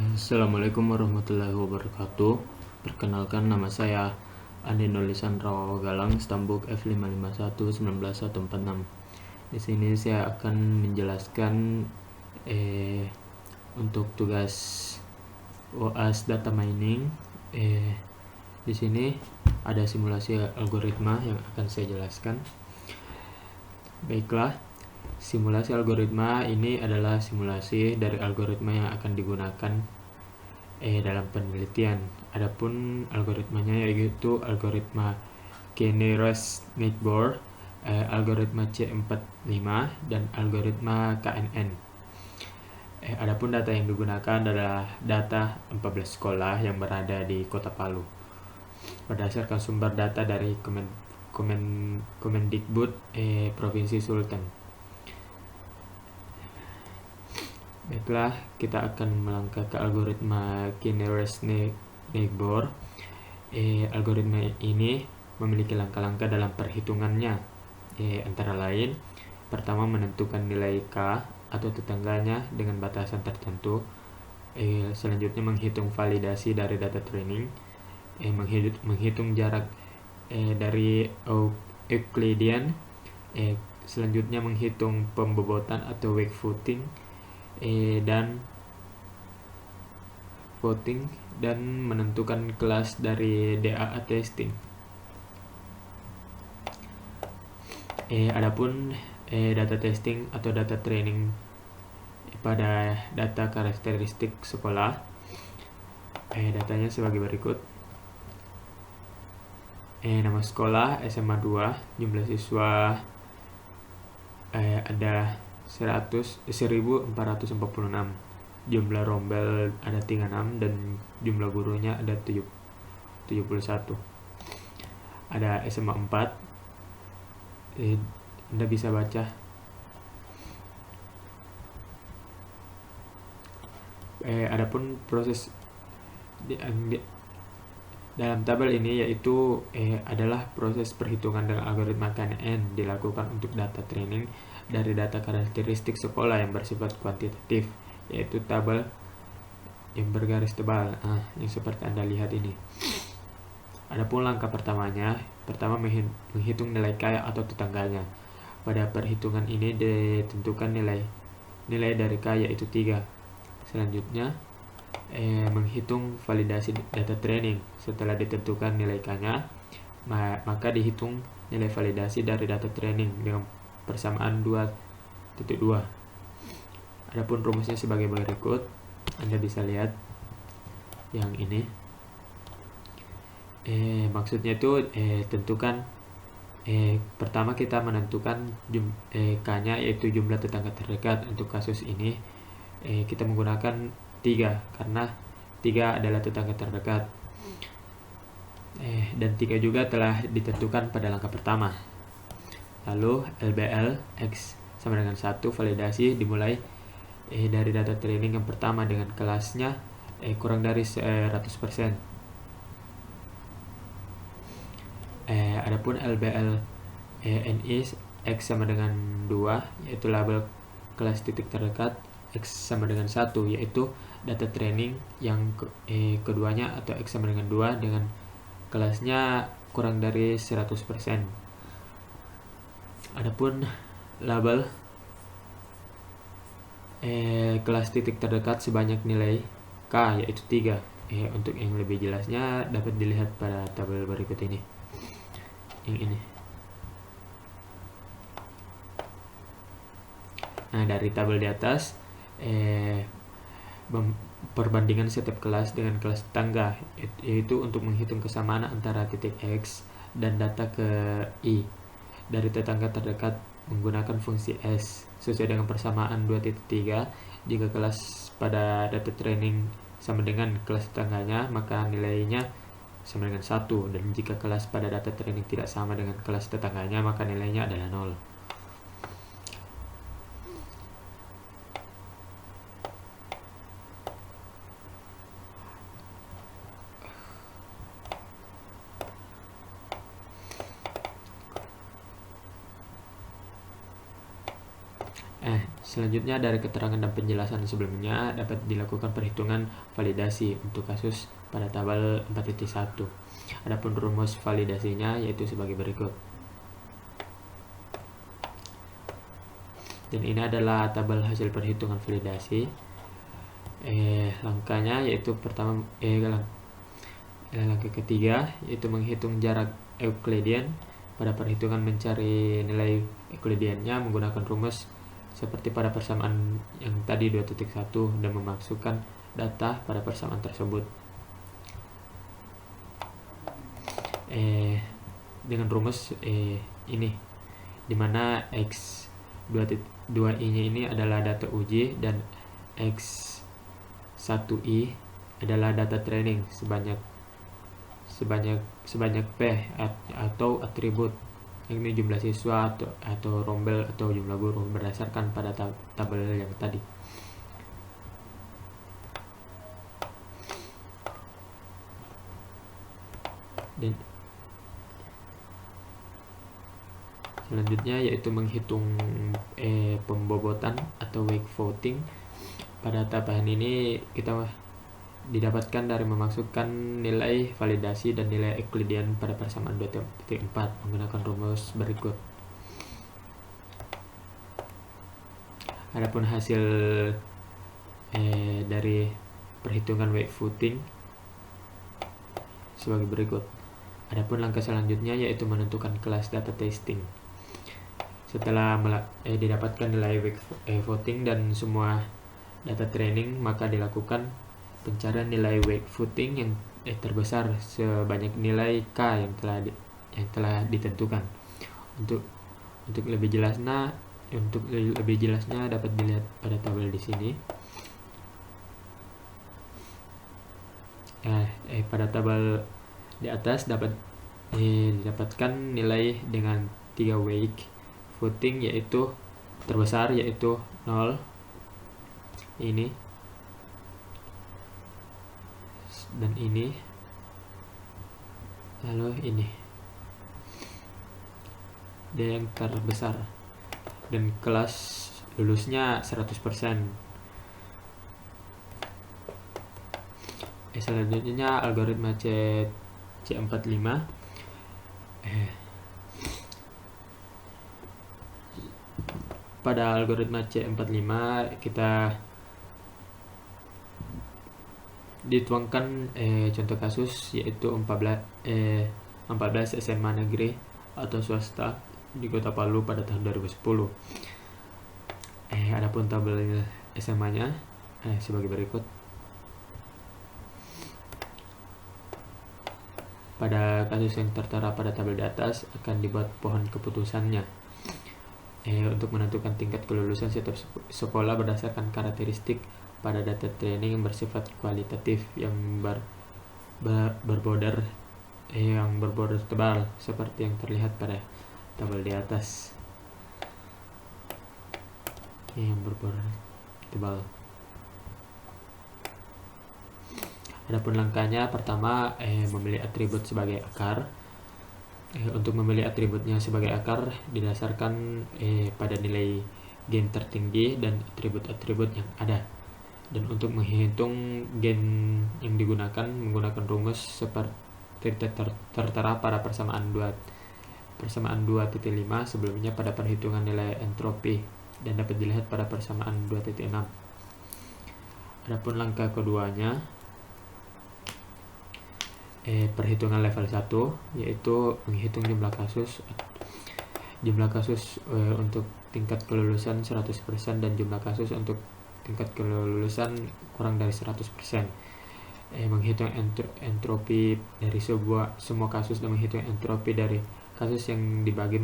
Assalamualaikum warahmatullahi wabarakatuh. Perkenalkan, nama saya Andi Nolisandro Galang, Stambuk F55119146. Di sini saya akan menjelaskan untuk tugas UAS data mining. Di sini ada simulasi algoritma yang akan saya jelaskan. Baiklah, simulasi algoritma ini adalah simulasi dari algoritma yang akan digunakan dalam penelitian. Adapun algoritmanya yaitu algoritma K-nearest-neighbor, algoritma C45 dan algoritma KNN. Adapun data yang digunakan adalah data 14 sekolah yang berada di Kota Palu. Berdasarkan sumber data dari Kemendikbud Provinsi Sulteng. Baiklah, kita akan melangkah ke algoritma K-nearest-neighbor. Algoritma ini memiliki langkah-langkah dalam perhitungannya, antara lain, pertama menentukan nilai K atau tetangganya dengan batasan tertentu. Selanjutnya menghitung validasi dari data training, menghitung jarak dari Euclidean, selanjutnya menghitung pembobotan atau wake voting, dan menentukan kelas dari DAA testing. Adapun data testing atau data training pada data karakteristik sekolah, datanya sebagai berikut. Nama sekolah SMA 2, jumlah siswa ada 1446, jumlah rombel ada 36 dan jumlah gurunya ada 71. Ada SMA 4, Anda bisa baca. Adapun proses dalam tabel ini yaitu adalah proses perhitungan dengan algoritma KNN dilakukan untuk data training dari data karakteristik sekolah yang bersifat kuantitatif, yaitu tabel yang bergaris tebal, yang seperti Anda lihat ini. Adapun langkah pertama menghitung nilai K atau tetangganya. Pada perhitungan ini ditentukan nilai dari K yaitu 3. Selanjutnya menghitung validasi data training. Setelah ditentukan nilai K-nya, maka dihitung nilai validasi dari data training dengan persamaan 2.2. Adapun rumusnya sebagai berikut. Anda bisa lihat yang ini. Maksudnya itu tentukan pertama kita menentukan K-nya yaitu jumlah tetangga terdekat. Untuk kasus ini kita menggunakan 3 karena 3 adalah tetangga terdekat, dan 3 juga telah ditentukan pada langkah pertama. Lalu LBL X sama dengan 1, validasi dimulai dari data training yang pertama dengan kelasnya kurang dari 100%. Adapun LBL NI X sama dengan 2, yaitu label kelas titik terdekat. X sama dengan 1, yaitu data training yang keduanya, atau X sama dengan 2 dengan kelasnya kurang dari 100%. Adapun label kelas titik terdekat sebanyak nilai K yaitu 3. Untuk yang lebih jelasnya dapat dilihat pada tabel berikut ini. Yang ini. Nah, dari tabel di atas perbandingan setiap kelas dengan kelas tetangga, yaitu untuk menghitung kesamaan antara titik X dan data ke I dari tetangga terdekat menggunakan fungsi S sesuai dengan persamaan 2.3. Jika kelas pada data training sama dengan kelas tetangganya, maka nilainya sama dengan 1, dan jika kelas pada data training tidak sama dengan kelas tetangganya, maka nilainya adalah 0. Selanjutnya, dari keterangan dan penjelasan sebelumnya dapat dilakukan perhitungan validasi untuk kasus pada tabel 4.1. Adapun rumus validasinya yaitu sebagai berikut. Dan ini adalah tabel hasil perhitungan validasi. Langkahnya yaitu pertama, langkah ketiga yaitu menghitung jarak Euclidean. Pada perhitungan mencari nilai Euclideannya menggunakan rumus seperti pada persamaan yang tadi 2.1 dan memasukkan data pada persamaan tersebut. Dengan rumus ini, dimana X2i nya ini adalah data uji dan X1i adalah data training sebanyak P atau atribut, ini jumlah siswa atau rombel atau jumlah guru berdasarkan pada tabel yang tadi. Dan selanjutnya yaitu menghitung pembobotan atau weight voting. Pada tahapan ini kita didapatkan dari memasukkan nilai validasi dan nilai Euclidean pada persamaan 2.4 menggunakan rumus berikut. Adapun hasil dari perhitungan weight voting sebagai berikut. Adapun langkah selanjutnya yaitu menentukan kelas data testing. Setelah didapatkan nilai weight voting dan semua data training, maka dilakukan pencarian nilai weight voting yang terbesar sebanyak nilai K yang telah ditentukan. Untuk lebih jelasnya dapat dilihat pada tabel di sini. Pada tabel di atas dapat didapatkan nilai dengan 3 weight voting yaitu terbesar yaitu 0 ini dan ini, lalu ini dia yang terbesar, dan kelas lulusnya 100%. Selanjutnya algoritma C45. Pada algoritma C45 kita dituangkan contoh kasus yaitu 14 SMA negeri atau swasta di Kota Palu pada tahun 2010. Adapun tabel SMA-nya sebagai berikut. Pada kasus yang tertera pada tabel di atas akan dibuat pohon keputusannya untuk menentukan tingkat kelulusan setiap sekolah berdasarkan karakteristik pada data training yang bersifat kualitatif yang berborder tebal seperti yang terlihat pada tabel di atas. Yang berborder tebal. Adapun langkahnya pertama memilih atribut sebagai akar. Untuk memilih atributnya sebagai akar didasarkan pada nilai gain tertinggi dan atribut-atribut yang ada. Dan untuk menghitung gain yang digunakan menggunakan rumus seperti tertera pada persamaan 2.5 sebelumnya pada perhitungan nilai entropi dan dapat dilihat pada persamaan 2.6. Adapun langkah keduanya perhitungan level 1 yaitu menghitung jumlah kasus untuk tingkat kelulusan 100% dan jumlah kasus untuk tingkat kelulusan kurang dari 100%. Menghitung entropi dari semua kasus dan menghitung entropi dari kasus yang dibagi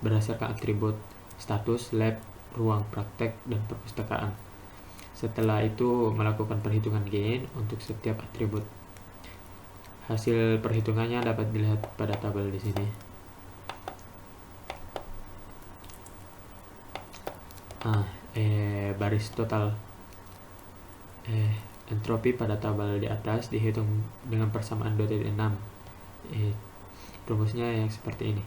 berdasarkan atribut status, lab, ruang praktek, dan perpustakaan. Setelah itu melakukan perhitungan gain untuk setiap atribut. Hasil perhitungannya dapat dilihat pada tabel di sini. Baris total entropi pada tabel di atas dihitung dengan persamaan 2.6. Rumusnya yang seperti ini.